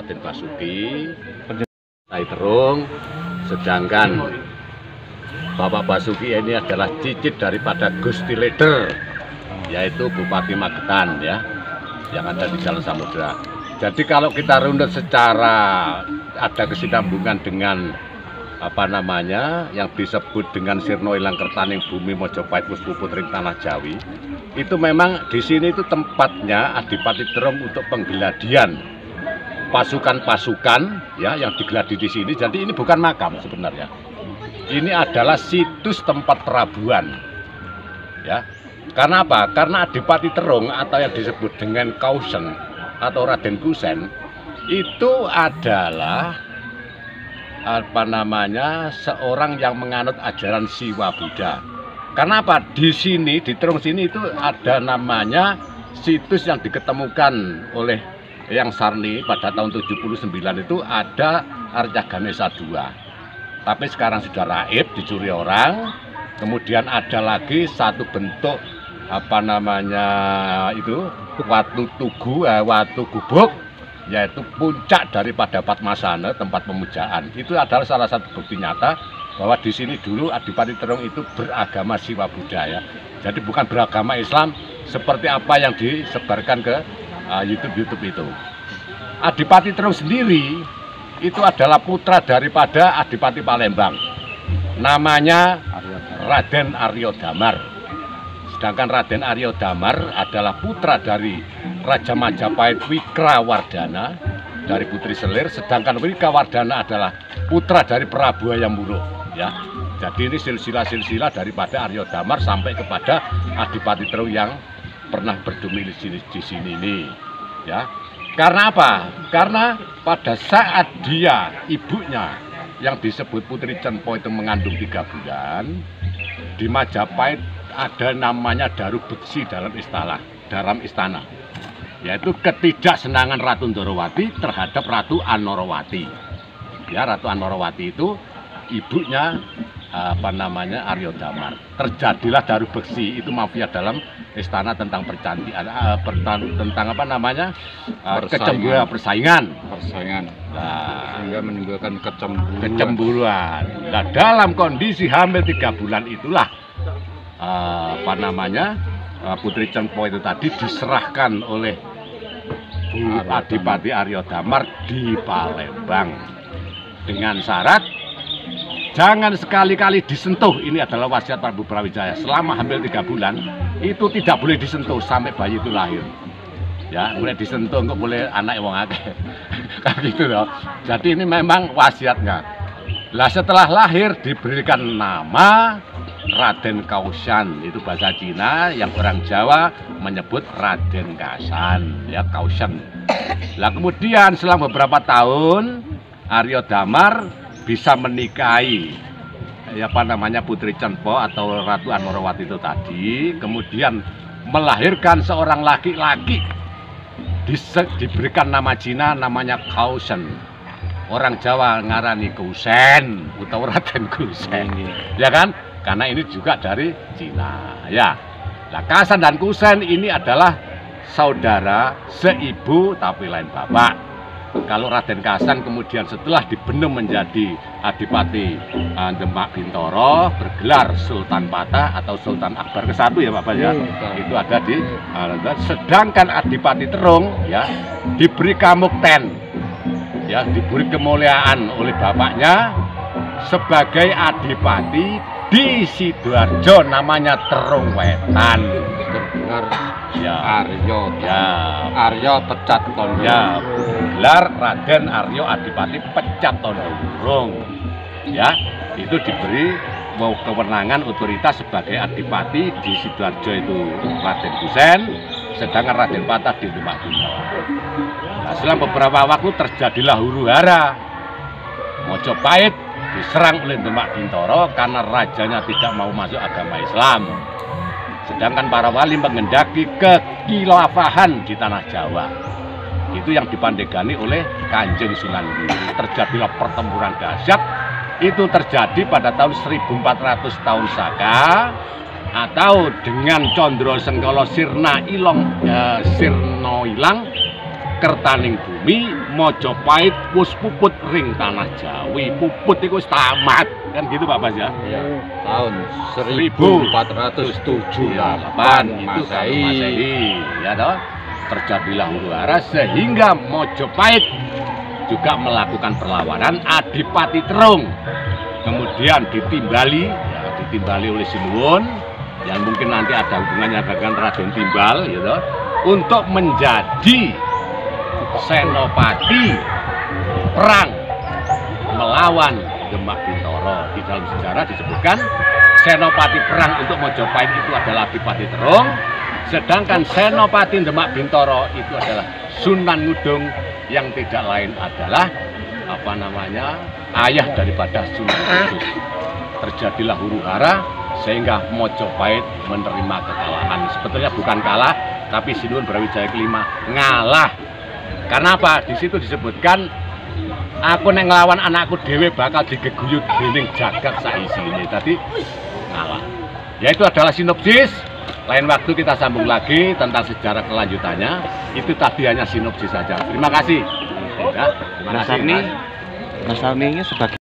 Raden Basuki Terung, sedangkan Bapak Basuki ini adalah cicit daripada Gusti Leder, yaitu Bupati Magetan ya, yang ada di Jalan Samudra. Jadi kalau kita runut secara ada kesinambungan dengan yang disebut dengan Sirna Ilang Kertaning Bumi Mojopahit Puspu Putring Tanah Jawi, itu memang di sini itu tempatnya Adipati Terung untuk penggeladian pasukan-pasukan ya yang digeladi di sini. Jadi ini bukan makam sebenarnya. Ini adalah situs tempat perabuan. Ya. Karena apa? Karena Adipati Terung atau yang disebut dengan Kausen atau Raden Kusen itu adalah seorang yang menganut ajaran Siwa Buddha. Karena apa? Di sini di Terung sini itu ada namanya situs yang diketemukan oleh yang Sarni pada tahun 79 itu ada Arya Ganesha II. Tapi sekarang sudah raib, dicuri orang. Kemudian ada lagi satu bentuk watu gubuk, yaitu puncak daripada Padmasana, tempat pemujaan. Itu adalah salah satu bukti nyata bahwa di sini dulu Adipati Terung itu beragama Siwa Buddha ya. Jadi bukan beragama Islam seperti apa yang disebarkan ke YouTube itu. Adipati Terung sendiri itu adalah putra daripada Adipati Palembang, namanya Raden Arya Damar. Sedangkan Raden Arya Damar adalah putra dari Raja Majapahit Wikrawardhana dari Putri Selir, sedangkan Wikrawardhana adalah putra dari Prabu Hayam Wuruk ya. Jadi ini silsilah daripada Arya Damar sampai kepada Adipati Terung yang pernah berdomisili di sini ini ya. Karena apa? Karena pada saat dia ibunya yang disebut Putri Cenpo itu mengandung 3 bulan, di Majapahit ada namanya daru beksi dalam istana, yaitu ketidaksenangan Ratu Ndorowati terhadap Ratu Anorawati. Ya, Ratu Anorawati itu ibunya Arya Damar. Terjadilah daru beksi, itu mafia dalam istana tentang percantikan, tentang persaingan. Nah, sehingga menimbulkan kecemburuan. Nah, dalam kondisi hamil 3 bulan itulah Putri Cenpo itu tadi diserahkan oleh Adipati Arya Damar di Palembang dengan syarat jangan sekali-kali disentuh. Ini adalah wasiat Prabu Brawijaya. Selama hamil 3 bulan itu tidak boleh disentuh sampai bayi itu lahir. Ya, boleh disentuh kok boleh anak wong akeh. Kayak gitu loh. Jadi ini memang wasiatnya. Lah setelah lahir diberikan nama Raden Kausan, itu bahasa Cina, yang orang Jawa menyebut Raden Kasan, ya Kausan. Lah kemudian selang beberapa tahun Arya Damar bisa menikahi Putri Cenpo atau Ratu Anorawati itu tadi, kemudian melahirkan seorang laki-laki, diberikan nama Cina namanya Kausen. Orang Jawa ngarani Kusen atau Raden Kusen, ya kan? Karena ini juga dari Cina, ya. Nah, Kasan dan Kusen ini adalah saudara seibu tapi lain bapak. Kalau Raden Kasan kemudian setelah dibenum menjadi Adipati Demak Bintoro, bergelar Sultan Patah atau Sultan Akbar ke-1 ya Bapak ya. Itu ada di sedangkan Adipati Terung ya diberi kamukten, ya diberi kemuliaan oleh bapaknya sebagai adipati di Sidoarjo, namanya Terung Wetan. Ya, Arya Pecat Tondo. Ya, gelar Raden Arya Adipati Pecat Tondo Wurung. Ya, itu diberi kewenangan otoritas sebagai adipati di Sidoarjo itu Raden Kusen, sedangkan Raden Patah di Demak Bintoro. Nah, setelah beberapa waktu terjadilah huru-hara. Mojopahit diserang oleh Demak Bintoro karena rajanya tidak mau masuk agama Islam. Sedangkan para wali mengendaki kekilafahan di tanah Jawa. Itu yang dipandegani oleh Kanjeng Sunan Giri. Terjadilah pertempuran dahsyat. Itu terjadi pada tahun 1400 tahun Saka, atau dengan Condro Sengkolo Sirna Ilang Kertaning Bumi Majapahit wis puput ring tanah Jawi. Puput iku wis tamat. Kan gitu Pak Bas ya? Iya. Tahun 1478 itu Masehi. Ya toh? Terjadilah huru-hara sehingga Majapahit juga melakukan perlawanan. Adipati Terung kemudian ditimbali oleh Sinuwun yang mungkin nanti ada hubungannya dengan Raden Timbal gitu, untuk menjadi senopati perang melawan Demak Bintoro. Di dalam sejarah disebutkan senopati perang untuk Majapahit itu adalah Adipati Terung, sedangkan senopati Demak Bintoro itu adalah Sunan Ngudung yang tidak lain adalah ayah daripada Sunan Kudus. Terjadilah huru-hara sehingga Majapahit menerima kekalahan. Sebetulnya bukan kalah, tapi Sinuwun Brawijaya kelima ngalah. Karena apa? Di situ disebutkan, aku nek nglawan anakku dhewe bakal digeguyut dening jagat saisine. Tadi ngalah. Ya itu adalah sinopsis. Lain waktu kita sambung lagi tentang sejarah kelanjutannya. Itu tadi hanya sinopsis saja. Terima kasih. Ya, terima kasih. Mas Arni ini sebagai